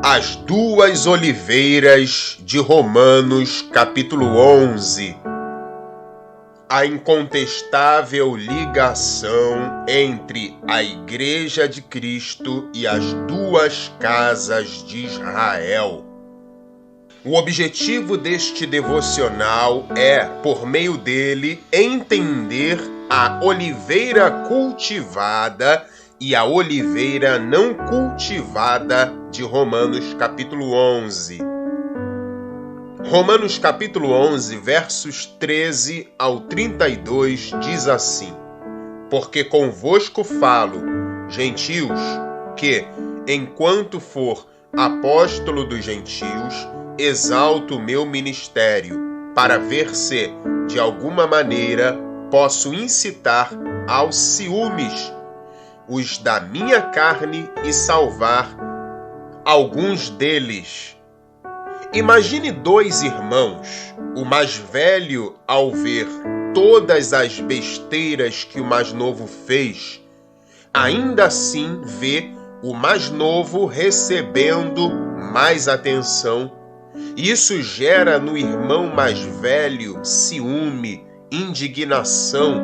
As duas oliveiras de Romanos, capítulo 11. A incontestável ligação entre a Igreja de Cristo e as duas casas de Israel. O objetivo deste devocional é, por meio dele, entender a oliveira cultivada e a oliveira não cultivada de Romanos capítulo 11. Romanos capítulo 11, versos 13 ao 32 diz assim: Porque convosco falo, gentios, que, enquanto for apóstolo dos gentios, exalto o meu ministério, para ver se, de alguma maneira, posso incitar aos ciúmes os da minha carne e salvar alguns deles. Imagine dois irmãos. O mais velho, ao ver todas as besteiras que o mais novo fez, ainda assim vê o mais novo recebendo mais atenção. Isso gera no irmão mais velho ciúme, indignação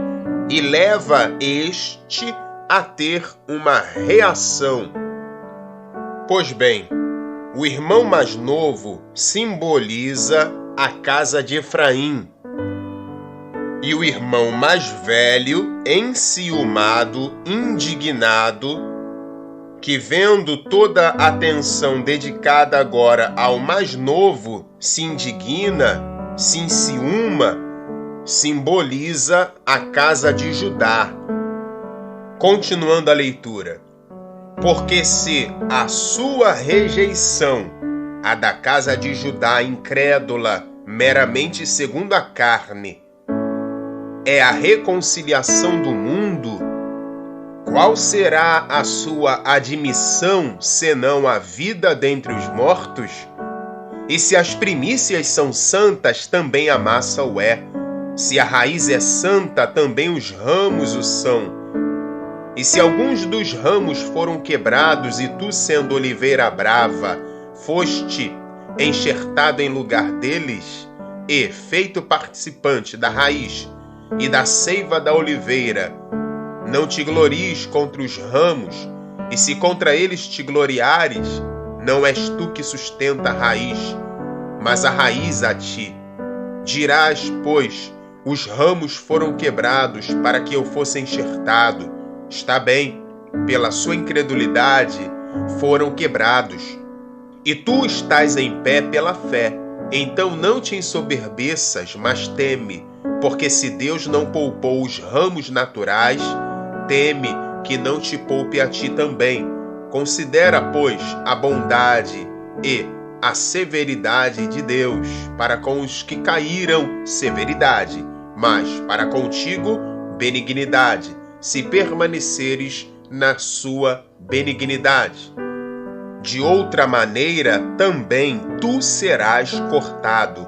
e leva este a ter uma reação. Pois bem, o irmão mais novo simboliza a casa de Efraim e o irmão mais velho, enciumado, indignado, que vendo toda a atenção dedicada agora ao mais novo, se indigna, se enciuma, simboliza a casa de Judá. Continuando a leitura. Porque se a sua rejeição, a da casa de Judá incrédula, meramente segundo a carne, é a reconciliação do mundo, qual será a sua admissão, senão a vida dentre os mortos? E se as primícias são santas, também a massa o é. Se a raiz é santa, também os ramos o são. E se alguns dos ramos foram quebrados, e tu, sendo oliveira brava, foste enxertado em lugar deles, e feito participante da raiz e da seiva da oliveira, não te glories contra os ramos, e se contra eles te gloriares, não és tu que sustenta a raiz, mas a raiz a ti. Dirás, pois, os ramos foram quebrados para que eu fosse enxertado. Está bem, pela sua incredulidade foram quebrados. E tu estás em pé pela fé. Então não te ensoberbeças, mas teme, porque se Deus não poupou os ramos naturais, teme que não te poupe a ti também. Considera, pois, a bondade e a severidade de Deus. Para com os que caíram, severidade, mas para contigo, benignidade, se permaneceres na sua benignidade. De outra maneira, também tu serás cortado,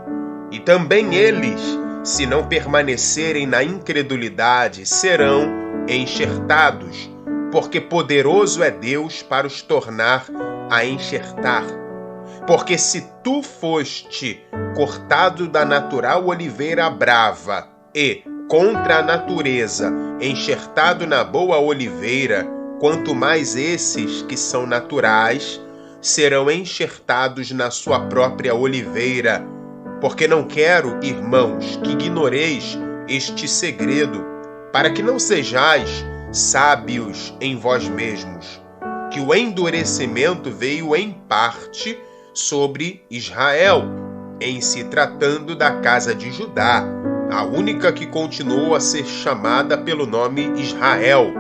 e também eles, se não permanecerem na incredulidade, serão enxertados, porque poderoso é Deus para os tornar a enxertar. Porque se tu foste cortado da natural oliveira brava e, contra a natureza, enxertado na boa oliveira, quanto mais esses que são naturais serão enxertados na sua própria oliveira. Porque não quero, irmãos, que ignoreis este segredo, para que não sejais sábios em vós mesmos, que o endurecimento veio em parte sobre Israel, em se tratando da casa de Judá, a única que continuou a ser chamada pelo nome Israel,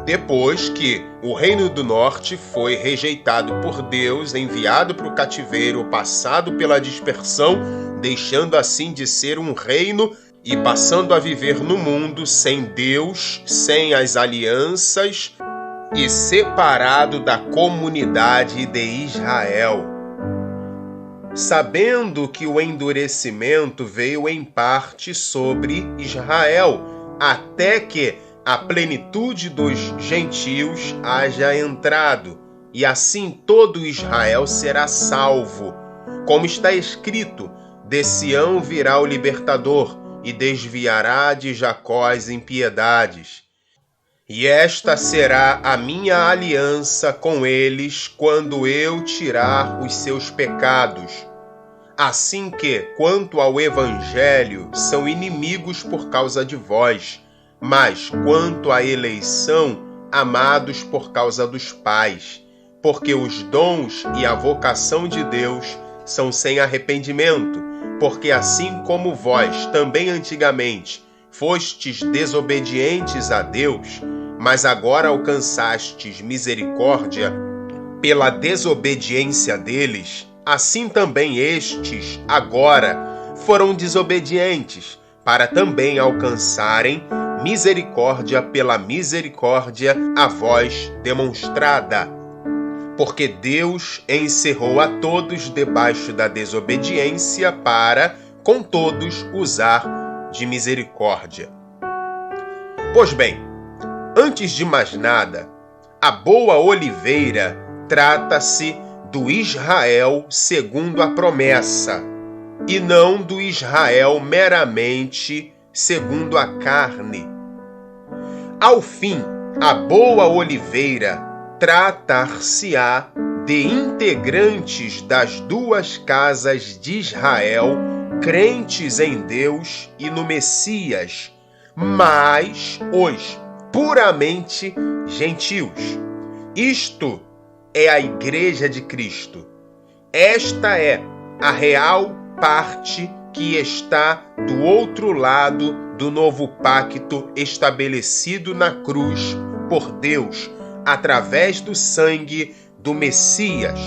depois que o reino do norte foi rejeitado por Deus, enviado para o cativeiro, passado pela dispersão, deixando assim de ser um reino e passando a viver no mundo sem Deus, sem as alianças e separado da comunidade de Israel. Sabendo que o endurecimento veio em parte sobre Israel, até que a plenitude dos gentios haja entrado, e assim todo Israel será salvo. Como está escrito, de Sião virá o libertador, e desviará de Jacó as impiedades. E esta será a minha aliança com eles quando eu tirar os seus pecados. Assim que, quanto ao Evangelho, são inimigos por causa de vós, mas quanto à eleição, amados por causa dos pais, porque os dons e a vocação de Deus são sem arrependimento, porque assim como vós também antigamente fostes desobedientes a Deus, mas agora alcançastes misericórdia pela desobediência deles, assim também estes agora foram desobedientes, para também alcançarem misericórdia pela misericórdia a vós demonstrada. Porque Deus encerrou a todos debaixo da desobediência para, com todos, usar de misericórdia. Pois bem, antes de mais nada, a boa oliveira trata-se do Israel segundo a promessa, e não do Israel meramente segundo a carne. Ao fim, a boa oliveira tratar-se-á de integrantes das duas casas de Israel, crentes em Deus e no Messias, mas os puramente gentios. Isto é a Igreja de Cristo. Esta é a real parte que está do outro lado do novo pacto estabelecido na cruz por Deus, através do sangue do Messias.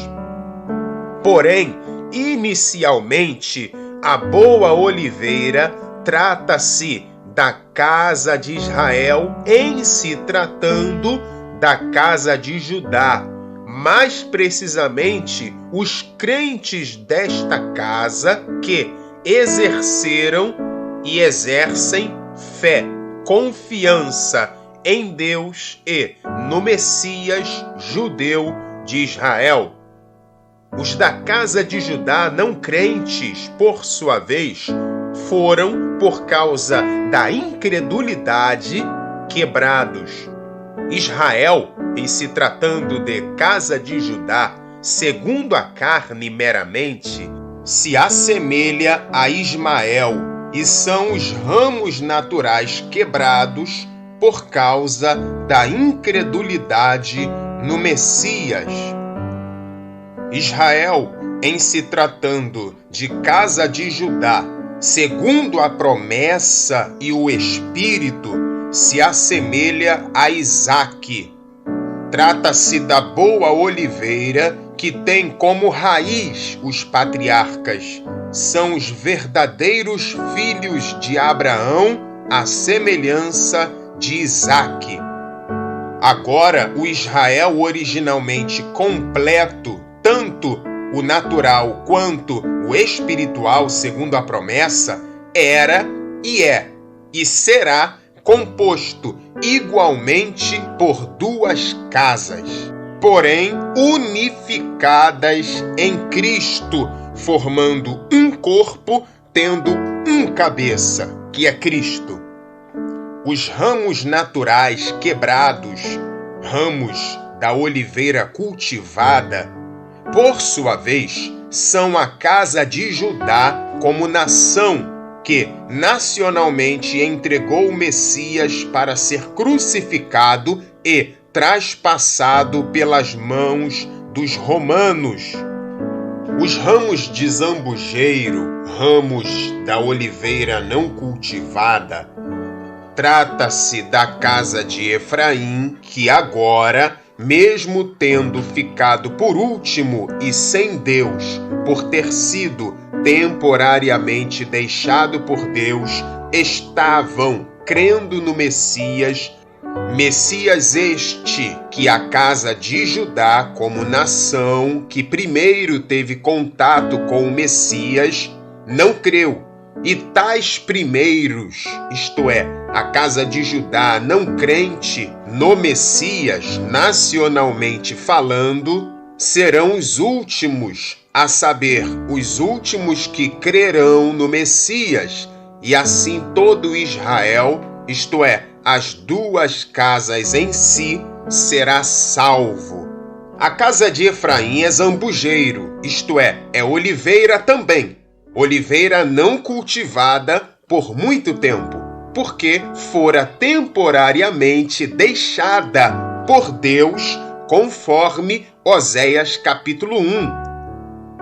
Porém, inicialmente, a boa oliveira trata-se da casa de Israel em se tratando da casa de Judá, mais precisamente os crentes desta casa que exerceram e exercem fé, confiança em Deus e no Messias judeu de Israel. Os da casa de Judá não crentes, por sua vez, foram, por causa da incredulidade, quebrados. Israel, em se tratando de casa de Judá, segundo a carne meramente, se assemelha a Ismael, e são os ramos naturais quebrados por causa da incredulidade no Messias. Israel, em se tratando de casa de Judá, segundo a promessa e o Espírito, se assemelha a Isaque. Trata-se da boa oliveira que tem como raiz os patriarcas. São os verdadeiros filhos de Abraão, à semelhança de Isaque. Agora, o Israel originalmente completo, tanto o natural quanto o espiritual, segundo a promessa, era e é e será composto igualmente por duas casas, porém unificadas em Cristo, formando um corpo, tendo um cabeça, que é Cristo. Os ramos naturais quebrados, ramos da oliveira cultivada, por sua vez, são a casa de Judá como nação que nacionalmente entregou o Messias para ser crucificado e traspassado pelas mãos dos romanos. Os ramos de zambujeiro, ramos da oliveira não cultivada, trata-se da casa de Efraim, que agora, mesmo tendo ficado por último e sem Deus, por ter sido temporariamente deixado por Deus, estavam crendo no Messias este que a casa de Judá, como nação que primeiro teve contato com o Messias, não creu, E tais primeiros, isto é, a casa de Judá não crente no Messias, nacionalmente falando, serão os últimos, a saber, os últimos que crerão no Messias, e assim todo Israel, isto é, as duas casas em si, será salvo. A casa de Efraim é zambujeiro, isto é oliveira também, oliveira não cultivada por muito tempo, porque fora temporariamente deixada por Deus, conforme Oséias capítulo 1.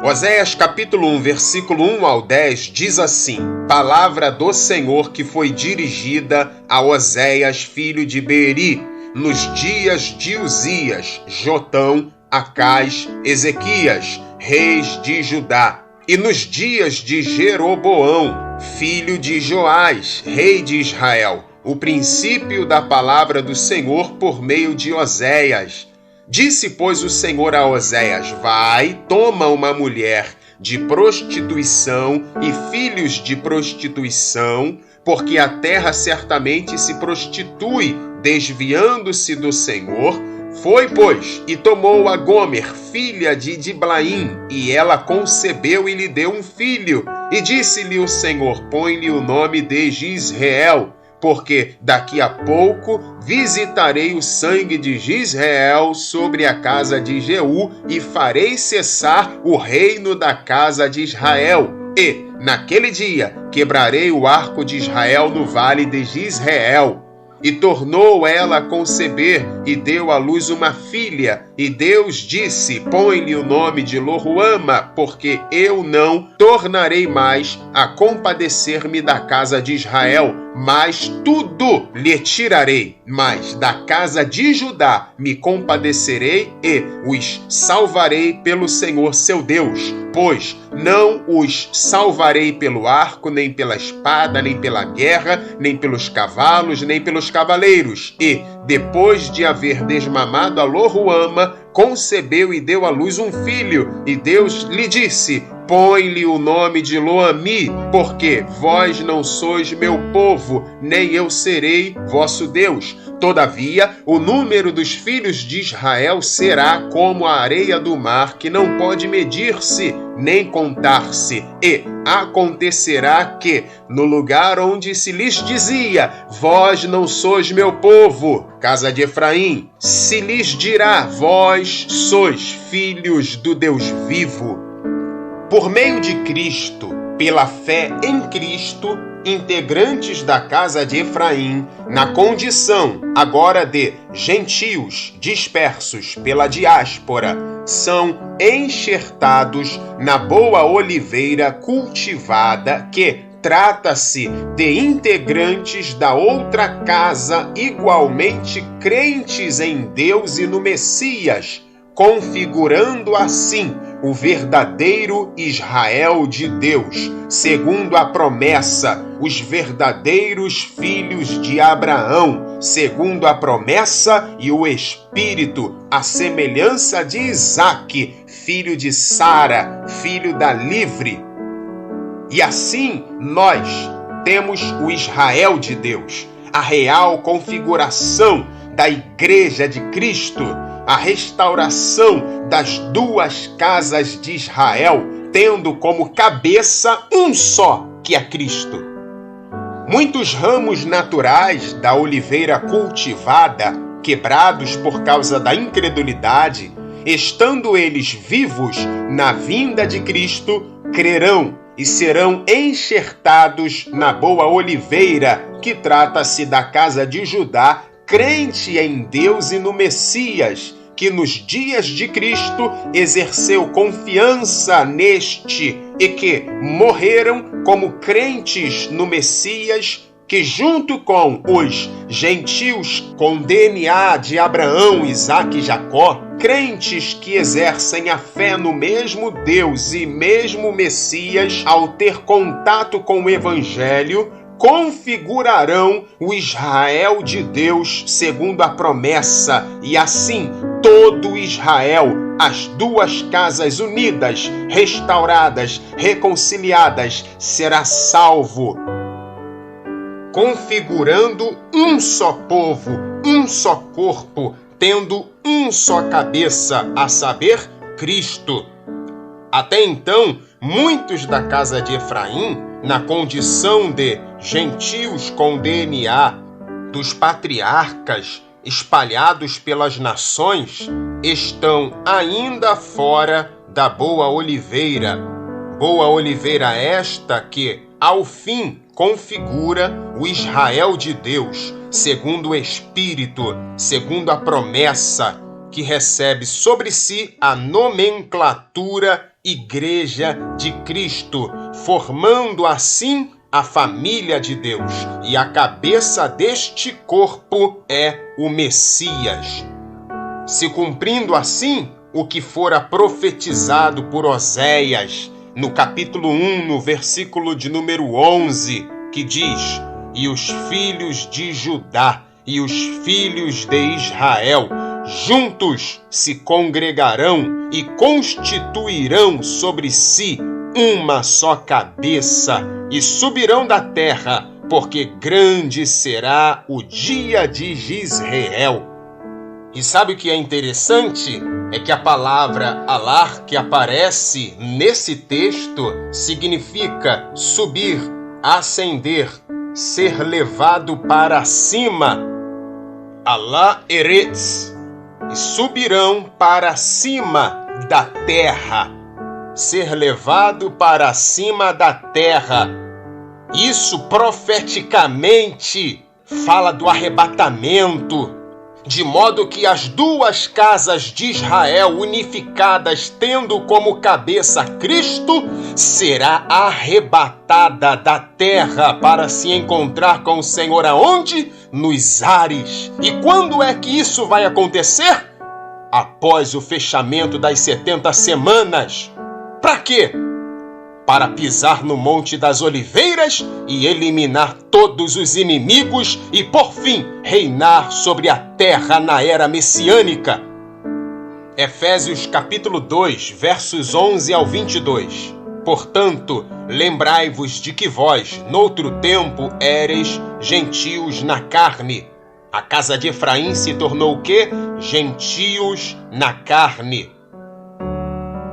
Oséias capítulo 1, versículo 1 ao 10 diz assim: Palavra do Senhor que foi dirigida a Oséias, filho de Beeri, nos dias de Uzias, Jotão, Acás, Ezequias, reis de Judá, e nos dias de Jeroboão, filho de Joás, rei de Israel, o princípio da palavra do Senhor por meio de Oséias. Disse, pois, o Senhor a Oséias: Vai, toma uma mulher de prostituição e filhos de prostituição, porque a terra certamente se prostitui, desviando-se do Senhor. Foi, pois, e tomou a Gomer, filha de Diblaim, e ela concebeu e lhe deu um filho. E disse-lhe o Senhor: Põe-lhe o nome de Gisrael, porque daqui a pouco visitarei o sangue de Gisrael sobre a casa de Jeú e farei cessar o reino da casa de Israel. E, naquele dia, quebrarei o arco de Israel no vale de Gisrael. E tornou ela a conceber e deu à luz uma filha. E Deus disse: Põe-lhe o nome de Loruama, porque eu não tornarei mais a compadecer-me da casa de Israel, mas tudo lhe tirarei. Mas da casa de Judá me compadecerei e os salvarei pelo Senhor seu Deus. Pois não os salvarei pelo arco, nem pela espada, nem pela guerra, nem pelos cavalos, nem pelos cavaleiros. E, depois de haver desmamado a Loruama, concebeu e deu à luz um filho. E Deus lhe disse: Põe-lhe o nome de Loami, porque vós não sois meu povo, nem eu serei vosso Deus. Todavia, o número dos filhos de Israel será como a areia do mar, que não pode medir-se, nem contar-se. E acontecerá que, no lugar onde se lhes dizia: Vós não sois meu povo, casa de Efraim, se lhes dirá: Vós sois filhos do Deus vivo. Por meio de Cristo, pela fé em Cristo, integrantes da casa de Efraim, na condição agora de gentios dispersos pela diáspora, são enxertados na boa oliveira cultivada, que trata-se de integrantes da outra casa igualmente crentes em Deus e no Messias, configurando assim o verdadeiro Israel de Deus, segundo a promessa, os verdadeiros filhos de Abraão, segundo a promessa e o Espírito, a semelhança de Isaque, filho de Sara, filho da livre. E assim nós temos o Israel de Deus, a real configuração da Igreja de Cristo, a restauração das duas casas de Israel, tendo como cabeça um só, que é Cristo. Muitos ramos naturais da oliveira cultivada, quebrados por causa da incredulidade, estando eles vivos na vinda de Cristo, crerão e serão enxertados na boa oliveira, que trata-se da casa de Judá, crente em Deus e no Messias, que nos dias de Cristo exerceu confiança neste e que morreram como crentes no Messias, que junto com os gentios com DNA de Abraão, Isaque e Jacó, crentes que exercem a fé no mesmo Deus e mesmo Messias, ao ter contato com o Evangelho, configurarão o Israel de Deus segundo a promessa, e assim todo Israel, as duas casas unidas, restauradas, reconciliadas, será salvo, configurando um só povo, um só corpo, tendo um só cabeça, a saber, Cristo. Até então, muitos da casa de Efraim, na condição de gentios com DNA dos patriarcas espalhados pelas nações, estão ainda fora da boa oliveira esta que, ao fim, configura o Israel de Deus, segundo o Espírito, segundo a promessa, que recebe sobre si a nomenclatura Igreja de Cristo, formando assim a família de Deus. E a cabeça deste corpo é o Messias. Se cumprindo assim o que fora profetizado por Oséias, no capítulo 1, no versículo de número 11, que diz: E os filhos de Judá e os filhos de Israel juntos se congregarão e constituirão sobre si uma só cabeça e subirão da terra, porque grande será o dia de Jisreel. E sabe o que é interessante? É que a palavra alar que aparece nesse texto significa subir, ascender, ser levado para cima. Alá eretz. E subirão para cima da terra. Ser levado para cima da terra. Isso profeticamente fala do arrebatamento, de modo que as duas casas de Israel unificadas, tendo como cabeça Cristo, será arrebatada da terra para se encontrar com o Senhor aonde? Nos ares. E quando é que isso vai acontecer? Após o fechamento das 70 semanas. Para quê? Para pisar no Monte das Oliveiras e eliminar todos os inimigos e, por fim, reinar sobre a terra na era messiânica. Efésios capítulo 2, versos 11 ao 22. Portanto, lembrai-vos de que vós, noutro tempo, éreis gentios na carne. A casa de Efraim se tornou o quê? Gentios na carne.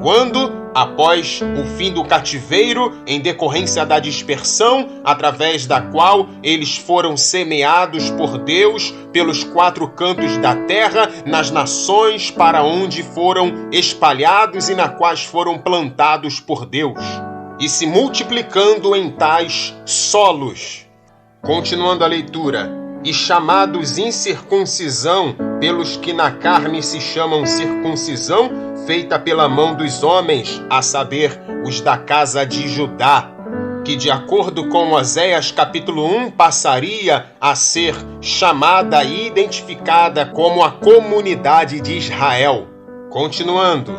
Quando, após o fim do cativeiro, em decorrência da dispersão, através da qual eles foram semeados por Deus pelos 4 cantos da terra, nas nações para onde foram espalhados e na quais foram plantados por Deus, e se multiplicando em tais solos. Continuando a leitura. E chamados incircuncisão pelos que na carne se chamam circuncisão, feita pela mão dos homens, a saber, os da casa de Judá, que de acordo com Oséias capítulo 1 passaria a ser chamada e identificada como a comunidade de Israel. Continuando,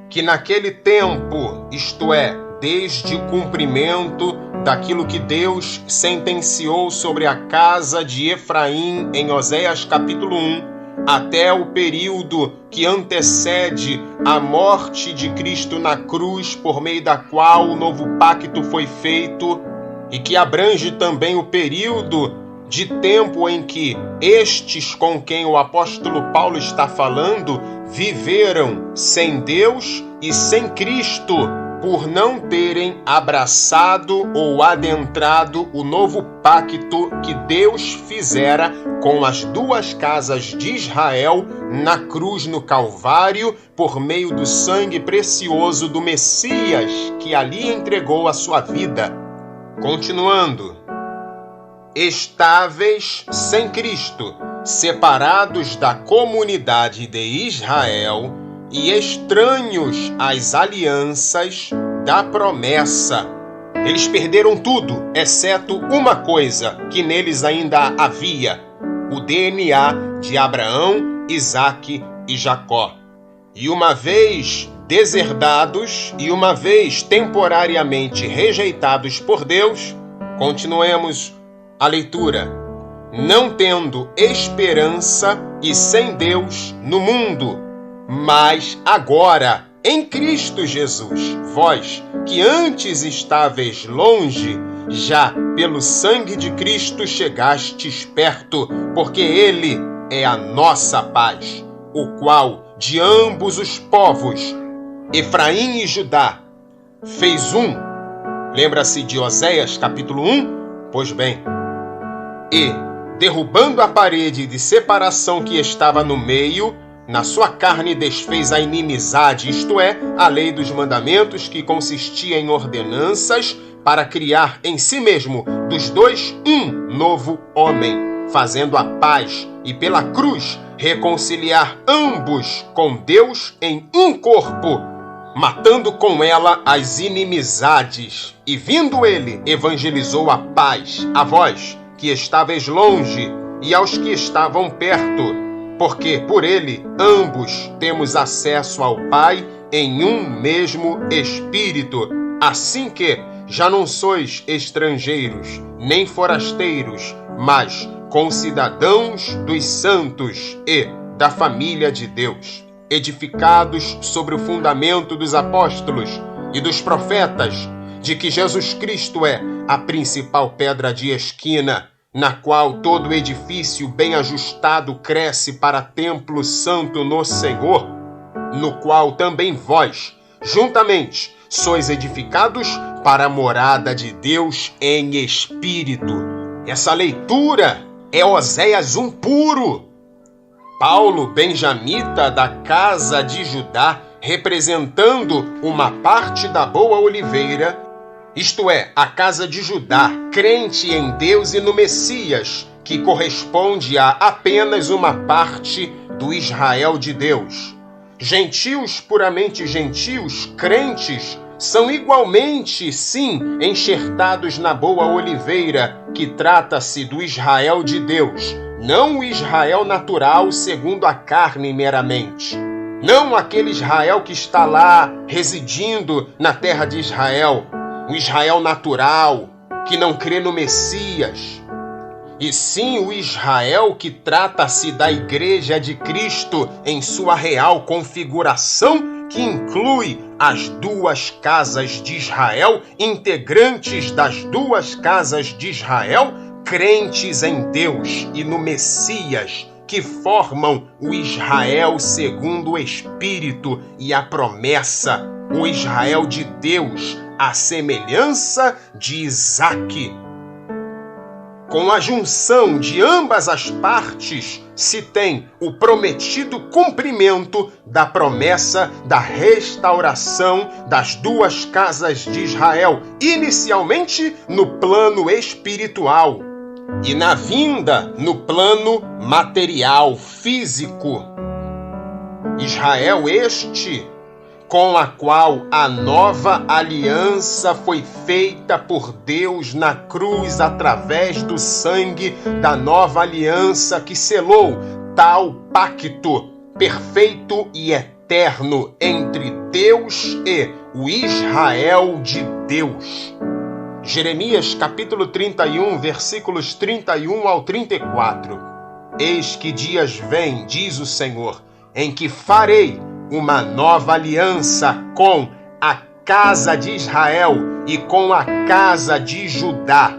que naquele tempo, isto é, desde o cumprimento daquilo que Deus sentenciou sobre a casa de Efraim em Oséias capítulo 1, até o período que antecede a morte de Cristo na cruz, por meio da qual o novo pacto foi feito, e que abrange também o período de tempo em que estes com quem o apóstolo Paulo está falando viveram sem Deus e sem Cristo, por não terem abraçado ou adentrado o novo pacto que Deus fizera com as duas casas de Israel na cruz no Calvário, por meio do sangue precioso do Messias, que ali entregou a sua vida. Continuando. Estáveis sem Cristo, separados da comunidade de Israel, e estranhos às alianças da promessa. Eles perderam tudo, exceto uma coisa que neles ainda havia: o DNA de Abraão, Isaque e Jacó. E uma vez deserdados e uma vez temporariamente rejeitados por Deus, continuemos a leitura. não tendo esperança e sem Deus no mundo. Mas agora, em Cristo Jesus, vós, que antes estáveis longe, já pelo sangue de Cristo chegastes perto, porque Ele é a nossa paz, o qual de ambos os povos, Efraim e Judá, fez um. Lembra-se de Oséias capítulo 1? Pois bem, e, derrubando a parede de separação que estava no meio, na sua carne desfez a inimizade, isto é, a lei dos mandamentos, que consistia em ordenanças, para criar em si mesmo dos dois um novo homem, fazendo a paz e pela cruz reconciliar ambos com Deus em um corpo, matando com ela as inimizades. E vindo ele, evangelizou a paz a vós, que estáveis longe, e aos que estavam perto, porque por ele ambos temos acesso ao Pai em um mesmo Espírito, assim que já não sois estrangeiros, nem forasteiros, mas concidadãos dos santos e da família de Deus, edificados sobre o fundamento dos apóstolos e dos profetas, de que Jesus Cristo é a principal pedra de esquina, na qual todo edifício bem ajustado cresce para templo santo no Senhor, no qual também vós, juntamente, sois edificados para a morada de Deus em Espírito. Essa leitura é Oséias 1 puro. Paulo, benjamita da casa de Judá, representando uma parte da boa oliveira, isto é, a casa de Judá, crente em Deus e no Messias, que corresponde a apenas uma parte do Israel de Deus. Gentios, puramente gentios, crentes, são igualmente, sim, enxertados na boa oliveira, que trata-se do Israel de Deus, não o Israel natural segundo a carne meramente. Não aquele Israel que está lá residindo na terra de Israel, o Israel natural, que não crê no Messias, e sim o Israel que trata-se da Igreja de Cristo em sua real configuração, que inclui as duas casas de Israel, integrantes das duas casas de Israel, crentes em Deus e no Messias, que formam o Israel segundo o Espírito e a promessa, o Israel de Deus, a semelhança de Isaque. Com a junção de ambas as partes, se tem o prometido cumprimento da promessa da restauração das duas casas de Israel, inicialmente no plano espiritual e na vinda no plano material, físico. Israel este, com a qual a nova aliança foi feita por Deus na cruz através do sangue da nova aliança que selou tal pacto perfeito e eterno entre Deus e o Israel de Deus. Jeremias capítulo 31, versículos 31 ao 34. Eis que dias vêm, diz o Senhor, em que farei uma nova aliança com a casa de Israel e com a casa de Judá,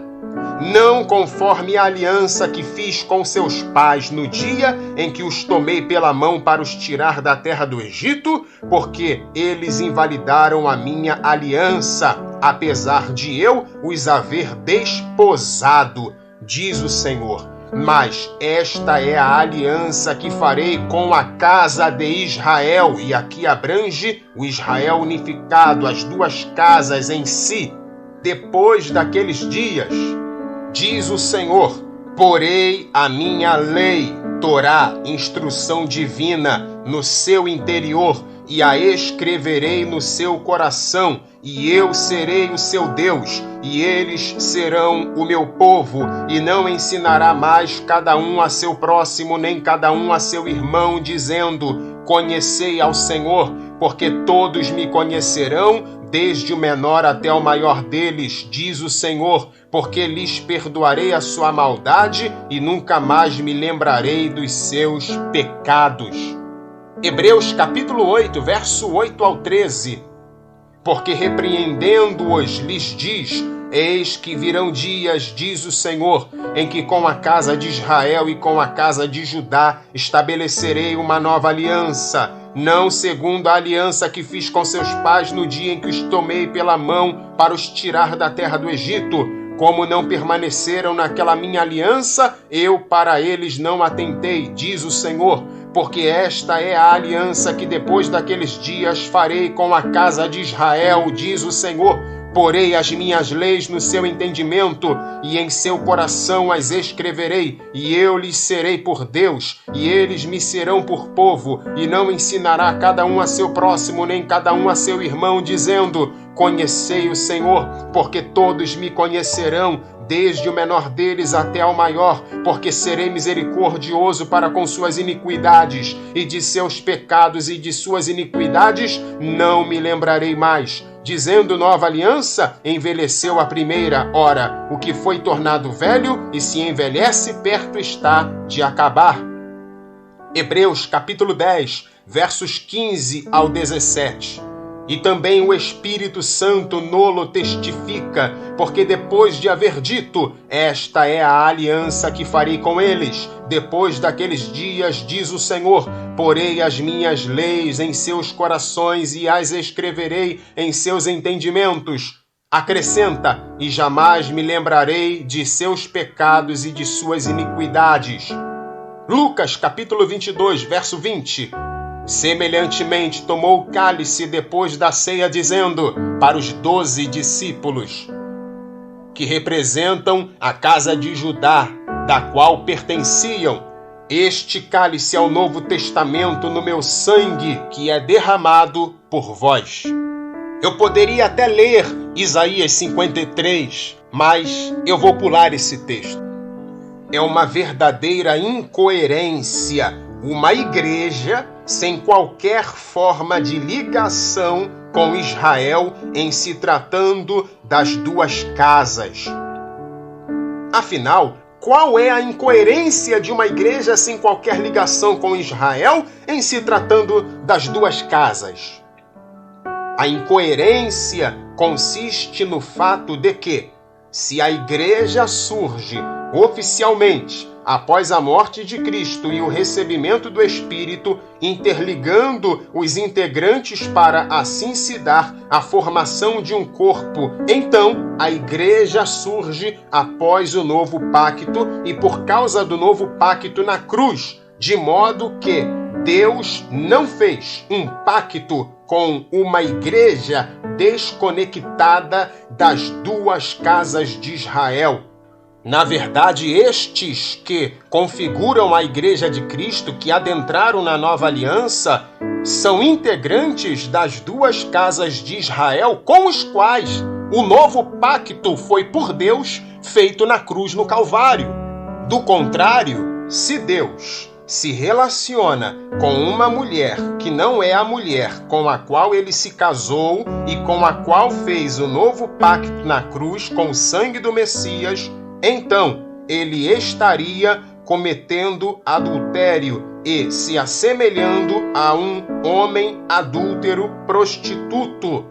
não conforme a aliança que fiz com seus pais no dia em que os tomei pela mão para os tirar da terra do Egito, porque eles invalidaram a minha aliança, apesar de eu os haver desposado, diz o Senhor. Mas esta é a aliança que farei com a casa de Israel, e aqui abrange o Israel unificado, as duas casas em si. Depois daqueles dias, diz o Senhor, porei a minha lei, Torá, instrução divina, no seu interior, e a escreverei no seu coração, e eu serei o seu Deus, e eles serão o meu povo, e não ensinará mais cada um a seu próximo, nem cada um a seu irmão, dizendo, conhecei ao Senhor, porque todos me conhecerão, desde o menor até o maior deles, diz o Senhor, porque lhes perdoarei a sua maldade e nunca mais me lembrarei dos seus pecados. Hebreus capítulo 8, verso 8 ao 13. Porque repreendendo-os lhes diz: eis que virão dias, diz o Senhor, em que com a casa de Israel e com a casa de Judá estabelecerei uma nova aliança, não segundo a aliança que fiz com seus pais no dia em que os tomei pela mão para os tirar da terra do Egito. Como não permaneceram naquela minha aliança, eu para eles não atentei, diz o Senhor, porque esta é a aliança que depois daqueles dias farei com a casa de Israel, diz o Senhor. Porei as minhas leis no seu entendimento e em seu coração as escreverei, e eu lhes serei por Deus, e eles me serão por povo, e não ensinará cada um a seu próximo, nem cada um a seu irmão, dizendo: conhecei o Senhor, porque todos me conhecerão, desde o menor deles até ao maior, porque serei misericordioso para com suas iniquidades, e de seus pecados e de suas iniquidades não me lembrarei mais. Dizendo nova aliança, envelheceu a primeira. Ora, o que foi tornado velho e se envelhece, perto está de acabar. Hebreus capítulo 10, versos 15 ao 17. E também o Espírito Santo nolo testifica, porque depois de haver dito: esta é a aliança que farei com eles, depois daqueles dias, diz o Senhor, porei as minhas leis em seus corações e as escreverei em seus entendimentos. Acrescenta: e jamais me lembrarei de seus pecados e de suas iniquidades. Lucas capítulo 22, verso 20. Semelhantemente, tomou o cálice depois da ceia, dizendo para os 12 discípulos, que representam a casa de Judá, da qual pertenciam: este cálice é o Novo Testamento no meu sangue, que é derramado por vós. Eu poderia até ler Isaías 53, mas eu vou pular esse texto. É uma verdadeira incoerência uma igreja sem qualquer forma de ligação com Israel em se tratando das duas casas. Afinal, qual é a incoerência de uma igreja sem qualquer ligação com Israel em se tratando das duas casas? A incoerência consiste no fato de que, se a igreja surge oficialmente após a morte de Cristo e o recebimento do Espírito, interligando os integrantes para assim se dar a formação de um corpo, então a igreja surge após o novo pacto e por causa do novo pacto na cruz, de modo que Deus não fez um pacto com uma igreja desconectada das duas casas de Israel. Na verdade, estes que configuram a Igreja de Cristo, que adentraram na nova aliança, são integrantes das duas casas de Israel, com os quais o novo pacto foi por Deus feito na cruz no Calvário. Do contrário, se Deus se relaciona com uma mulher que não é a mulher com a qual ele se casou e com a qual fez o novo pacto na cruz com o sangue do Messias, então ele estaria cometendo adultério e se assemelhando a um homem adúltero prostituto,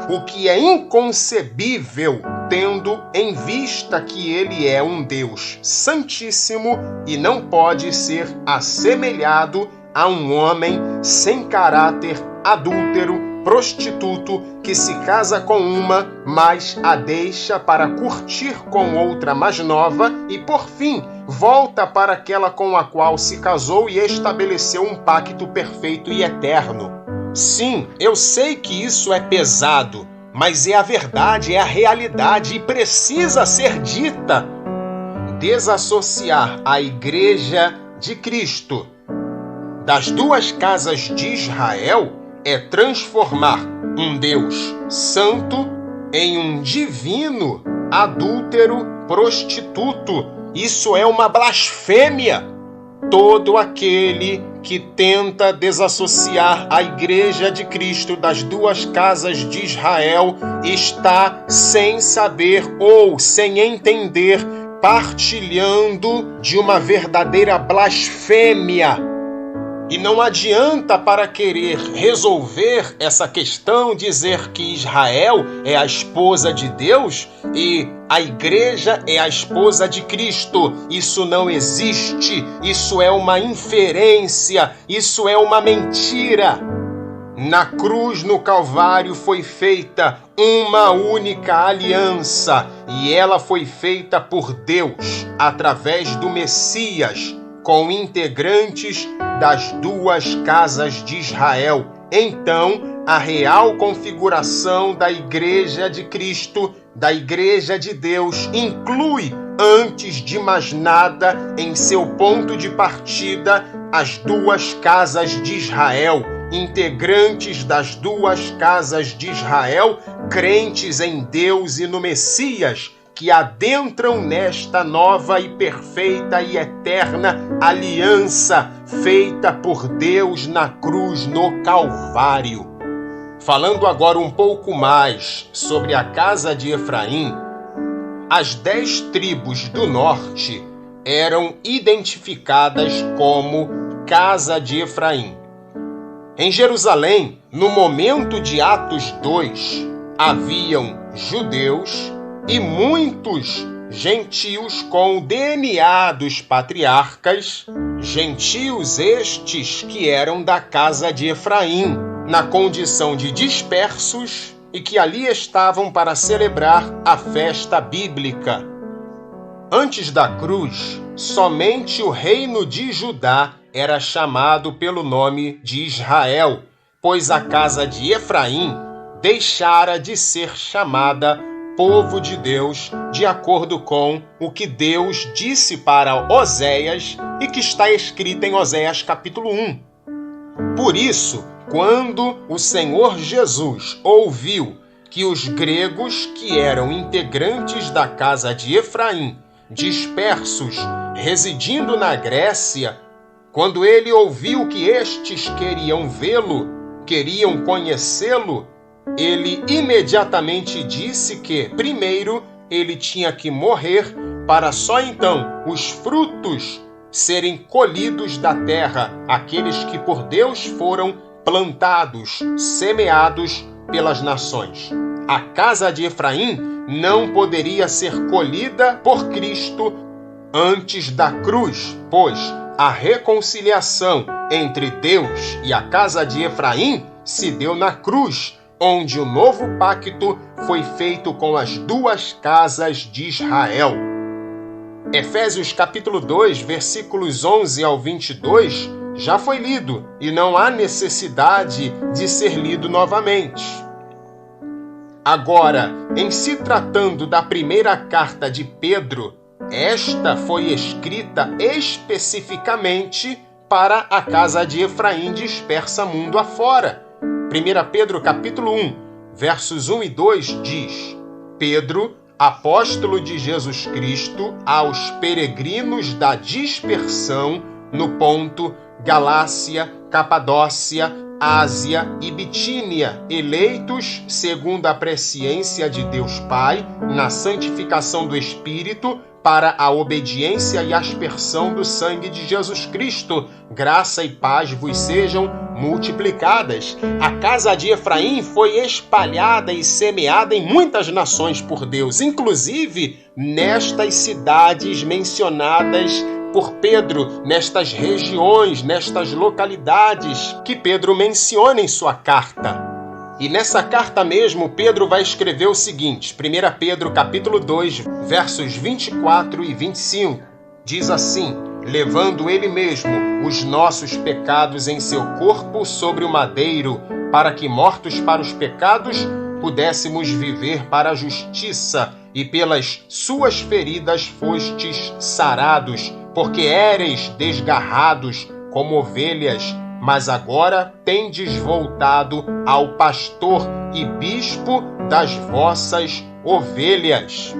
o que é inconcebível, tendo em vista que ele é um Deus santíssimo e não pode ser assemelhado a um homem sem caráter, adúltero, prostituto, que se casa com uma, mas a deixa para curtir com outra mais nova e, por fim, volta para aquela com a qual se casou e estabeleceu um pacto perfeito e eterno. Sim, eu sei que isso é pesado, mas é a verdade, é a realidade e precisa ser dita. Desassociar a Igreja de Cristo das duas casas de Israel é transformar um Deus santo em um divino adúltero prostituto. Isso é uma blasfêmia. todo aquele que tenta desassociar a Igreja de Cristo das duas casas de Israel está sem saber ou sem entender, partilhando de uma verdadeira blasfêmia. E não adianta, para querer resolver essa questão, dizer que Israel é a esposa de Deus e a igreja é a esposa de Cristo. Isso não existe, isso é uma inferência, isso é uma mentira. Na cruz, no Calvário, foi feita uma única aliança e ela foi feita por Deus através do Messias, com integrantes das duas casas de Israel. Então, a real configuração da Igreja de Cristo, da Igreja de Deus, inclui, antes de mais nada, em seu ponto de partida, as duas casas de Israel, integrantes das duas casas de Israel, crentes em Deus e no Messias, que adentram nesta nova e perfeita e eterna aliança feita por Deus na cruz no Calvário. Falando agora um pouco mais sobre a casa de Efraim, as 10 tribos do norte eram identificadas como casa de Efraim. Em Jerusalém, no momento de Atos 2, haviam judeus e muitos gentios com o DNA dos patriarcas, gentios estes que eram da casa de Efraim, na condição de dispersos e que ali estavam para celebrar a festa bíblica. Antes da cruz, somente o reino de Judá era chamado pelo nome de Israel, pois a casa de Efraim deixara de ser chamada povo de Deus, de acordo com o que Deus disse para Oséias e que está escrito em Oséias capítulo 1. Por isso, quando o Senhor Jesus ouviu que os gregos que eram integrantes da casa de Efraim, dispersos, residindo na Grécia, quando ele ouviu que estes queriam vê-lo, queriam conhecê-lo, ele imediatamente disse que, primeiro, ele tinha que morrer para só então os frutos serem colhidos da terra, aqueles que por Deus foram plantados, semeados pelas nações. A casa de Efraim não poderia ser colhida por Cristo antes da cruz, pois a reconciliação entre Deus e a casa de Efraim se deu na cruz, onde o novo pacto foi feito com as duas casas de Israel. Efésios capítulo 2, versículos 11 ao 22, já foi lido e não há necessidade de ser lido novamente. Agora, em se tratando da primeira carta de Pedro, esta foi escrita especificamente para a casa de Efraim dispersa mundo afora. 1 Pedro capítulo 1, versos 1 e 2 diz: Pedro, apóstolo de Jesus Cristo, aos peregrinos da dispersão no Ponto, Galácia, Capadócia, Ásia e Bitínia, eleitos segundo a presciência de Deus Pai, na santificação do Espírito, para a obediência e aspersão do sangue de Jesus Cristo. Graça e paz vos sejam multiplicadas. A casa de Efraim foi espalhada e semeada em muitas nações por Deus, inclusive nestas cidades mencionadas por Pedro, nestas regiões, nestas localidades que Pedro menciona em sua carta. E nessa carta mesmo, Pedro vai escrever o seguinte, 1 Pedro capítulo 2, versos 24 e 25, diz assim: levando ele mesmo os nossos pecados em seu corpo sobre o madeiro, para que, mortos para os pecados, pudéssemos viver para a justiça, e pelas suas feridas fostes sarados, porque éreis desgarrados como ovelhas, mas agora tendes voltado ao pastor e bispo das vossas ovelhas.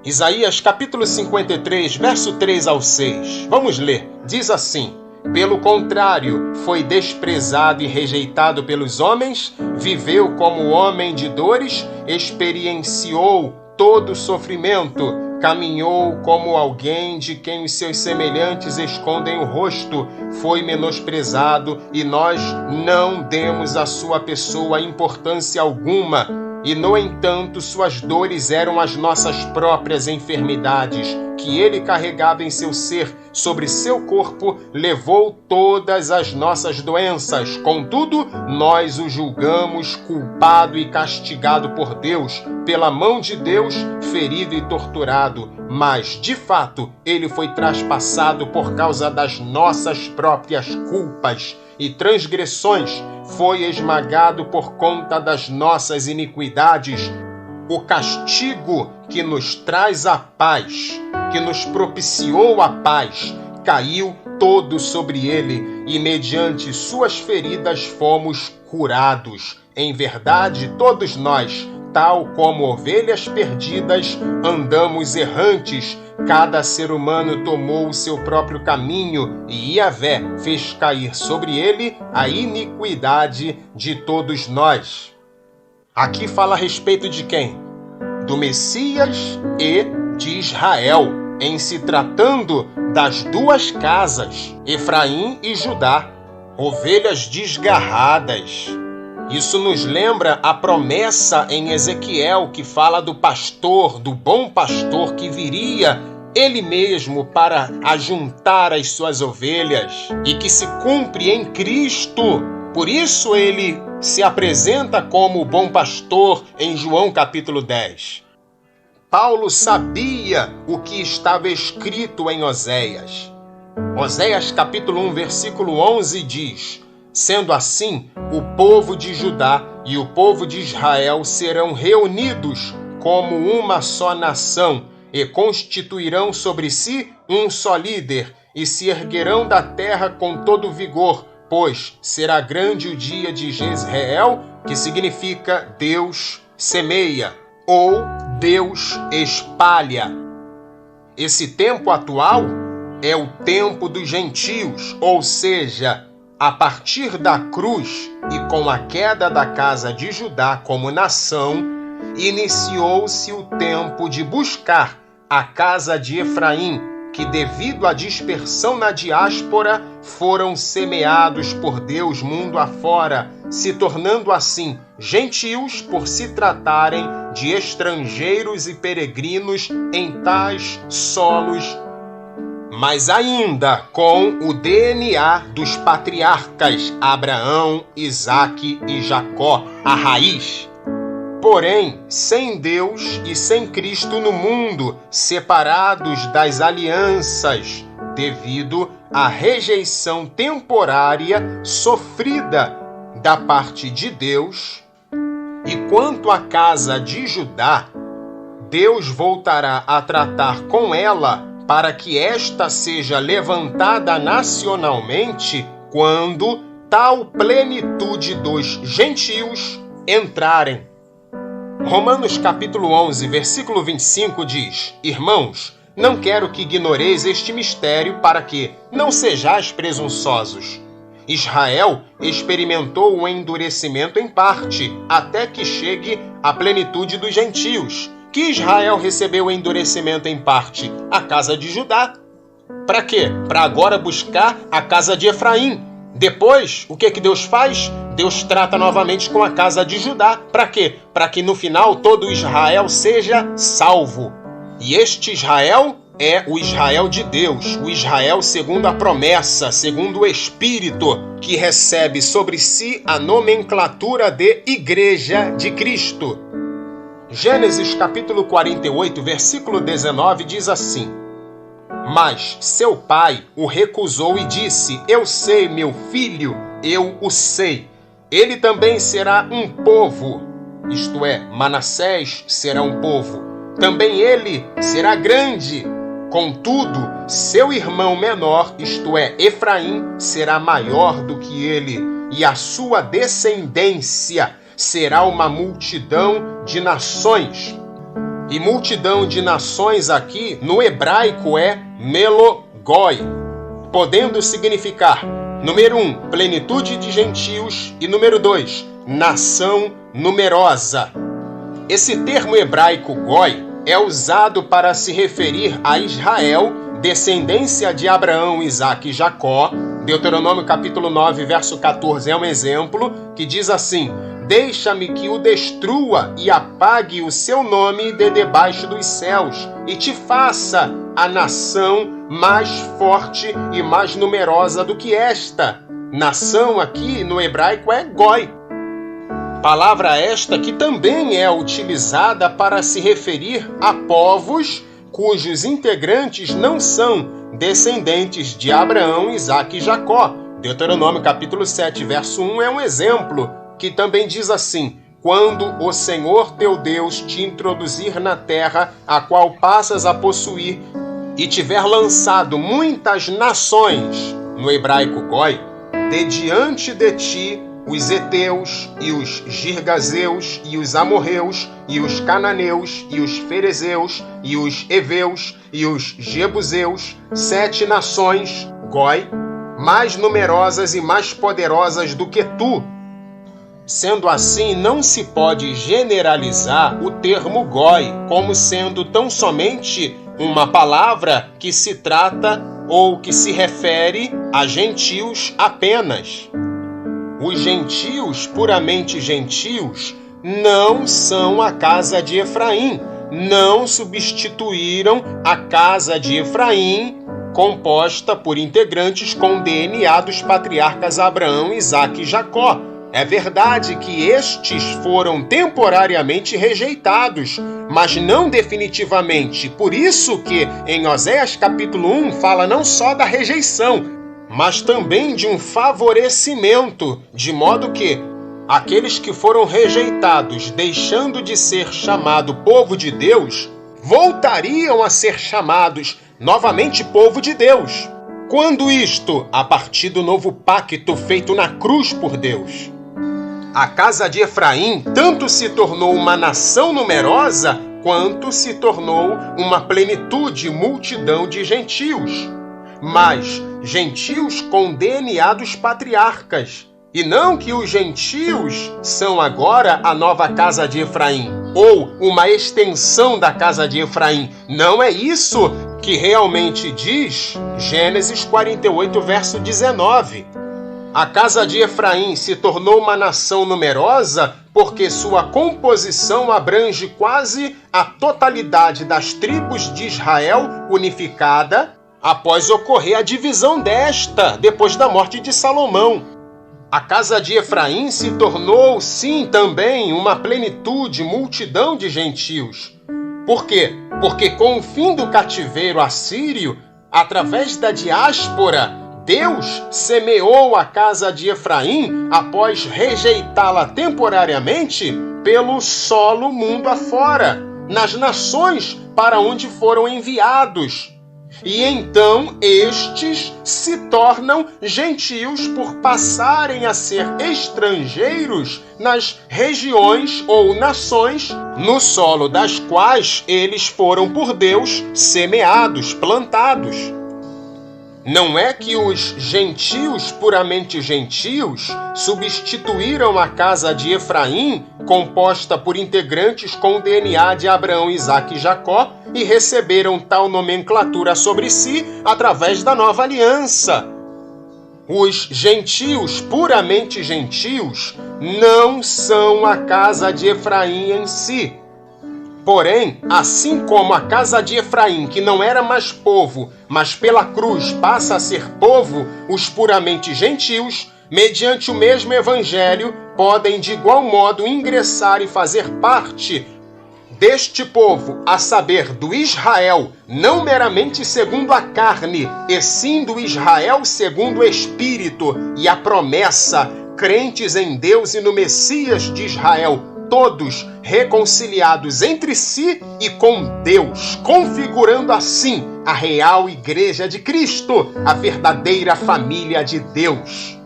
Isaías capítulo 53, verso 3 ao 6. Vamos ler. Diz assim: pelo contrário, foi desprezado e rejeitado pelos homens, viveu como homem de dores, experienciou todo sofrimento, caminhou como alguém de quem os seus semelhantes escondem o rosto, foi menosprezado e nós não demos à sua pessoa importância alguma. E, no entanto, suas dores eram as nossas próprias enfermidades, que ele carregava em seu ser, sobre seu corpo, levou todas as nossas doenças. Contudo, nós o julgamos culpado e castigado por Deus, pela mão de Deus, ferido e torturado. Mas, de fato, ele foi traspassado por causa das nossas próprias culpas e transgressões, foi esmagado por conta das nossas iniquidades. O castigo que nos traz a paz, que nos propiciou a paz, caiu todo sobre ele, e mediante suas feridas fomos curados. Em verdade, todos nós, tal como ovelhas perdidas, andamos errantes. Cada ser humano tomou o seu próprio caminho, e Yahvé fez cair sobre ele a iniquidade de todos nós. Aqui fala a respeito de quem? Do Messias e de Israel, em se tratando das duas casas, Efraim e Judá, ovelhas desgarradas. Isso nos lembra a promessa em Ezequiel, que fala do pastor, do bom pastor que viria ele mesmo para ajuntar as suas ovelhas e que se cumpre em Cristo. Por isso ele se apresenta como o bom pastor em João capítulo 10. Paulo sabia o que estava escrito em Oséias. Oséias capítulo 1, versículo 11 diz: sendo assim, o povo de Judá e o povo de Israel serão reunidos como uma só nação e constituirão sobre si um só líder e se erguerão da terra com todo vigor, pois será grande o dia de Jezreel, que significa Deus semeia ou Deus espalha. Esse tempo atual é o tempo dos gentios, ou seja, a partir da cruz e com a queda da casa de Judá como nação, iniciou-se o tempo de buscar a casa de Efraim, que devido à dispersão na diáspora foram semeados por Deus mundo afora, se tornando assim gentios por se tratarem de estrangeiros e peregrinos em tais solos, mas ainda com o DNA dos patriarcas Abraão, Isaque e Jacó, a raiz. Porém, sem Deus e sem Cristo no mundo, separados das alianças, devido à rejeição temporária sofrida da parte de Deus. E quanto à casa de Judá, Deus voltará a tratar com ela para que esta seja levantada nacionalmente quando tal plenitude dos gentios entrarem. Romanos capítulo 11, versículo 25 diz: irmãos, não quero que ignoreis este mistério para que não sejais presunçosos. Israel experimentou o endurecimento em parte, até que chegue a plenitude dos gentios. Que Israel recebeu o endurecimento em parte? A casa de Judá. Para quê? Para agora buscar a casa de Efraim. Depois, o que Deus faz? Deus trata novamente com a casa de Judá. Para quê? Para que no final todo Israel seja salvo. E este Israel é o Israel de Deus, o Israel segundo a promessa, segundo o Espírito, que recebe sobre si a nomenclatura de Igreja de Cristo. Gênesis capítulo 48, versículo 19 diz assim: mas seu pai o recusou e disse: eu sei, meu filho, eu o sei. Ele também será um povo, isto é, Manassés será um povo. Também ele será grande. Contudo, seu irmão menor, isto é, Efraim, será maior do que ele, e a sua descendência será uma multidão de nações. E multidão de nações aqui, no hebraico, é melogoi, podendo significar, número 1, plenitude de gentios, e número 2, nação numerosa. Esse termo hebraico goi é usado para se referir a Israel, descendência de Abraão, Isaque e Jacó. Deuteronômio capítulo 9, verso 14 é um exemplo que diz assim: deixa-me que o destrua e apague o seu nome de debaixo dos céus, e te faça a nação mais forte e mais numerosa do que esta. Nação aqui no hebraico é goi. Palavra esta que também é utilizada para se referir a povos cujos integrantes não são descendentes de Abraão, Isaque e Jacó. Deuteronômio capítulo 7, verso 1 é um exemplo que também diz assim: quando o Senhor teu Deus te introduzir na terra a qual passas a possuir e tiver lançado muitas nações, no hebraico goi, de diante de ti os heteus e os girgazeus e os amorreus e os cananeus e os ferezeus e os heveus e os jebuseus, 7 nações, goi, mais numerosas e mais poderosas do que tu. Sendo assim, não se pode generalizar o termo goi como sendo tão somente uma palavra que se trata ou que se refere a gentios apenas. Os gentios, puramente gentios, não são a casa de Efraim, não substituíram a casa de Efraim, composta por integrantes com DNA dos patriarcas Abraão, Isaque e Jacó. É verdade que estes foram temporariamente rejeitados, mas não definitivamente. Por isso que em Oséias capítulo 1 fala não só da rejeição, mas também de um favorecimento, de modo que aqueles que foram rejeitados, deixando de ser chamado povo de Deus, voltariam a ser chamados novamente povo de Deus. Quando isto? A partir do novo pacto feito na cruz por Deus. A casa de Efraim tanto se tornou uma nação numerosa, quanto se tornou uma plenitude, multidão de gentios. Mas gentios com DNA dos patriarcas. E não que os gentios são agora a nova casa de Efraim, ou uma extensão da casa de Efraim. Não é isso que realmente diz Gênesis 48, verso 19. A casa de Efraim se tornou uma nação numerosa porque sua composição abrange quase a totalidade das tribos de Israel unificada após ocorrer a divisão desta, depois da morte de Salomão. A casa de Efraim se tornou, sim, também uma plenitude, multidão de gentios. Por quê? Porque com o fim do cativeiro assírio, através da diáspora, Deus semeou a casa de Efraim após rejeitá-la temporariamente pelo solo mundo afora, nas nações para onde foram enviados. E então estes se tornam gentios por passarem a ser estrangeiros nas regiões ou nações no solo das quais eles foram por Deus semeados, plantados. Não é que os gentios, puramente gentios, substituíram a casa de Efraim, composta por integrantes com o DNA de Abraão, Isaque e Jacó, e receberam tal nomenclatura sobre si através da nova aliança. Os gentios, puramente gentios, não são a casa de Efraim em si. Porém, assim como a casa de Efraim, que não era mais povo, mas pela cruz passa a ser povo, os puramente gentios, mediante o mesmo evangelho, podem de igual modo ingressar e fazer parte deste povo, a saber, do Israel, não meramente segundo a carne, e sim do Israel segundo o Espírito e a promessa, crentes em Deus e no Messias de Israel, todos reconciliados entre si e com Deus, configurando assim a real Igreja de Cristo, a verdadeira família de Deus.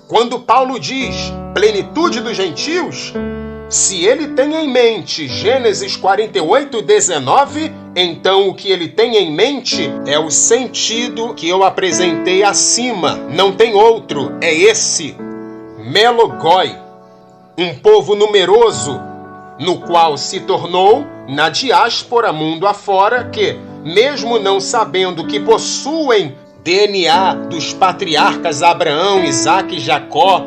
Quando Paulo diz plenitude dos gentios, Se ele tem em mente Gênesis 48:19, então o que ele tem em mente é o sentido que eu apresentei acima. Não tem outro, é esse. Melogoi, um povo numeroso, no qual se tornou, na diáspora mundo afora, que, mesmo não sabendo que possuem DNA dos patriarcas Abraão, Isaque e Jacó,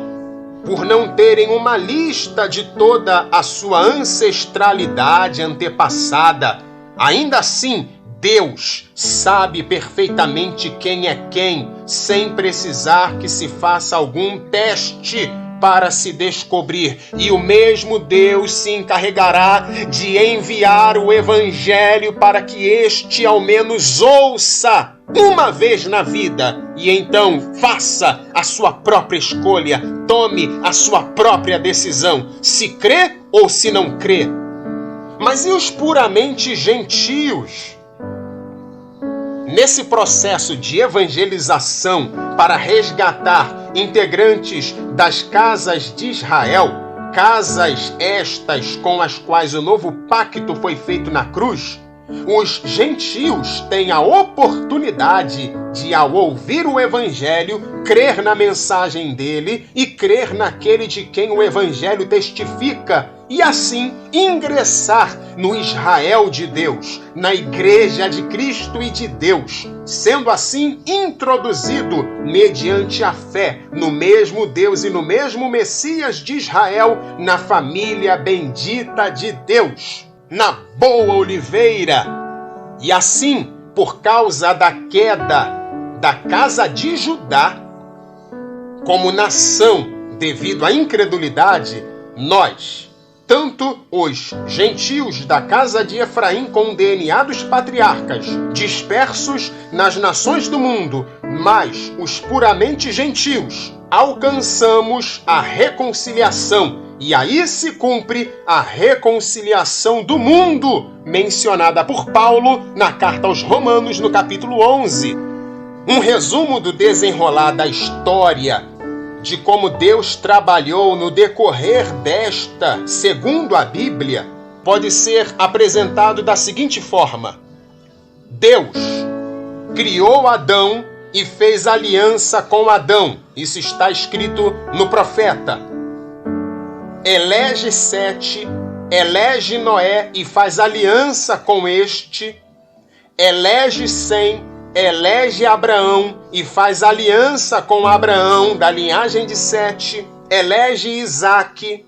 por não terem uma lista de toda a sua ancestralidade antepassada, ainda assim, Deus sabe perfeitamente quem é quem, sem precisar que se faça algum teste para se descobrir. E o mesmo Deus se encarregará de enviar o Evangelho para que este ao menos ouça uma vez na vida e então faça a sua própria escolha, tome a sua própria decisão, se crê ou se não crê. Mas e os puramente gentios? Nesse processo de evangelização para resgatar integrantes das casas de Israel, casas estas com as quais o novo pacto foi feito na cruz, os gentios têm a oportunidade de, ao ouvir o Evangelho, crer na mensagem dele e crer naquele de quem o Evangelho testifica, e assim ingressar no Israel de Deus, na Igreja de Cristo e de Deus, sendo assim introduzido mediante a fé no mesmo Deus e no mesmo Messias de Israel, na família bendita de Deus, na boa oliveira. E assim, por causa da queda da casa de Judá, como nação, devido à incredulidade, nós, tanto os gentios da casa de Efraim com o DNA dos patriarcas, dispersos nas nações do mundo, mas os puramente gentios, alcançamos a reconciliação. E aí se cumpre a reconciliação do mundo, mencionada por Paulo na carta aos Romanos, no capítulo 11. Um resumo do desenrolar da história, de como Deus trabalhou no decorrer desta, segundo a Bíblia, pode ser apresentado da seguinte forma: Deus criou Adão e fez aliança com Adão. Isso está escrito no profeta. Elege Sete, elege Noé e faz aliança com este. Elege Sem, elege Abraão e faz aliança com Abraão, da linhagem de Sete. Elege Isaque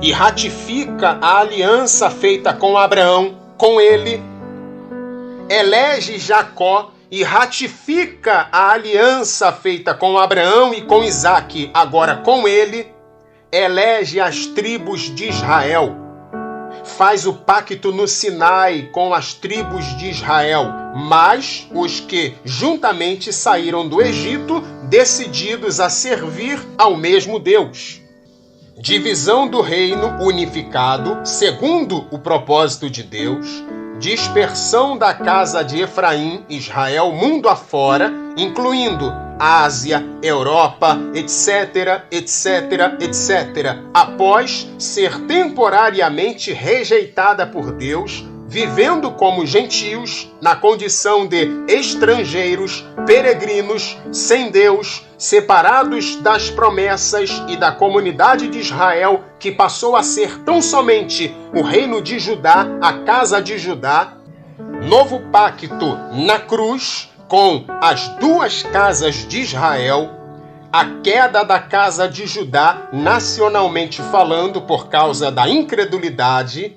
e ratifica a aliança feita com Abraão, com ele. Elege Jacó e ratifica a aliança feita com Abraão e com Isaque, agora com ele. Elege as tribos de Israel, faz o pacto no Sinai com as tribos de Israel, mas os que juntamente saíram do Egito, decididos a servir ao mesmo Deus. Divisão do reino unificado, segundo o propósito de Deus, dispersão da casa de Efraim, Israel, mundo afora, incluindo Ásia, Europa, etc, etc, etc, após ser temporariamente rejeitada por Deus, vivendo como gentios, na condição de estrangeiros, peregrinos, sem Deus, separados das promessas e da comunidade de Israel, que passou a ser tão somente o reino de Judá, a casa de Judá. Novo pacto na cruz, com as duas casas de Israel, a queda da casa de Judá, nacionalmente falando, por causa da incredulidade,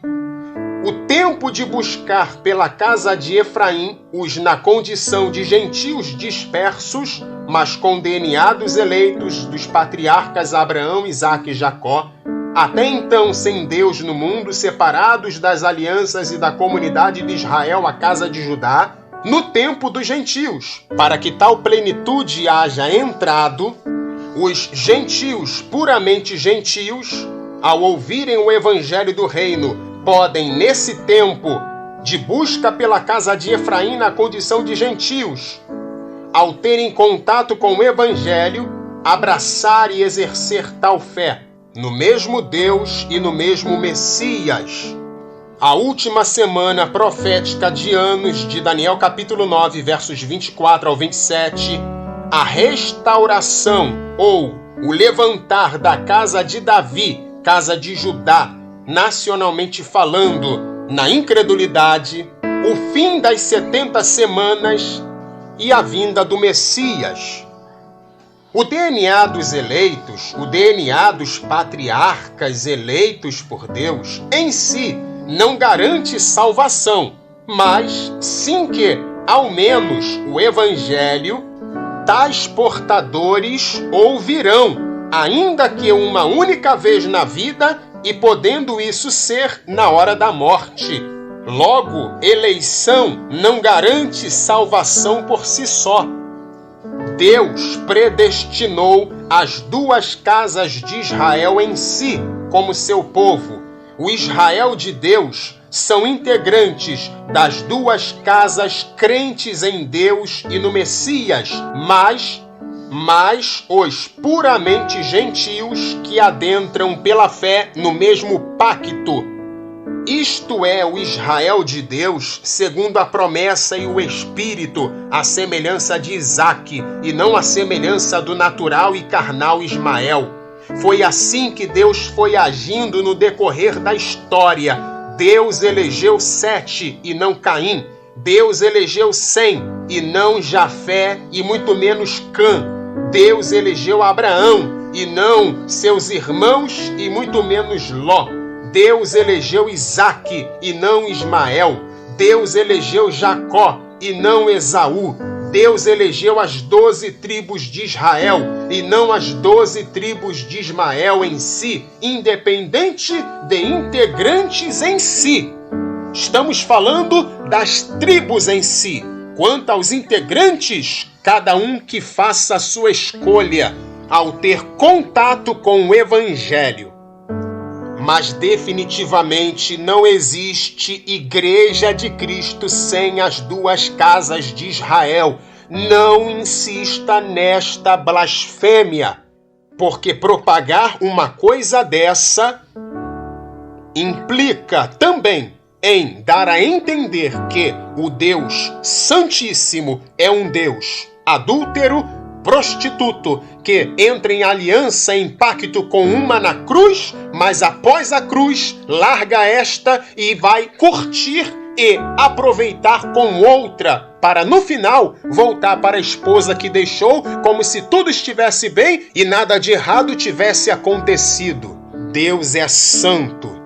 o tempo de buscar pela casa de Efraim, os na condição de gentios dispersos, mas com DNA dos eleitos dos patriarcas Abraão, Isaque e Jacó, até então sem Deus no mundo, separados das alianças e da comunidade de Israel, a casa de Judá, no tempo dos gentios, para que tal plenitude haja entrado, os gentios, puramente gentios, ao ouvirem o evangelho do reino, podem, nesse tempo de busca pela casa de Efraim na condição de gentios, ao terem contato com o evangelho, abraçar e exercer tal fé. no mesmo Deus e no mesmo Messias. A última semana profética de anos de Daniel capítulo 9, versos 24 ao 27, a restauração ou o levantar da casa de Davi, casa de Judá, nacionalmente falando, na incredulidade, o fim das 70 semanas e a vinda do Messias. O DNA dos eleitos, o DNA dos patriarcas eleitos por Deus, em si, não garante salvação, mas sim que, ao menos, o Evangelho, tais portadores ouvirão, ainda que uma única vez na vida e podendo isso ser na hora da morte. Logo, eleição não garante salvação por si só. Deus predestinou as duas casas de Israel em si, como seu povo. O Israel de Deus são integrantes das duas casas crentes em Deus e no Messias, mas os puramente gentios que adentram pela fé no mesmo pacto. Isto é o Israel de Deus, segundo a promessa e o Espírito, a semelhança de Isaque, e não a semelhança do natural e carnal Ismael. Foi assim que Deus foi agindo no decorrer da história. Deus elegeu Sete e não Caim. Deus elegeu Sem e não Jafé e muito menos Cã. Deus elegeu Abraão e não seus irmãos e muito menos Ló. Deus elegeu Isaque e não Ismael. Deus elegeu Jacó e não Esaú. Deus elegeu as 12 tribos de Israel e não as 12 tribos de Ismael em si, independente de integrantes em si. Estamos falando das tribos em si. Quanto aos integrantes, cada um que faça a sua escolha ao ter contato com o Evangelho. Mas definitivamente não existe Igreja de Cristo sem as duas casas de Israel. Não insista nesta blasfêmia, porque propagar uma coisa dessa implica também em dar a entender que o Deus Santíssimo é um Deus adúltero, prostituto, que entra em aliança, em pacto com uma na cruz, mas após a cruz, larga esta e vai curtir e aproveitar com outra, para no final voltar para a esposa que deixou, como se tudo estivesse bem e nada de errado tivesse acontecido. Deus é santo.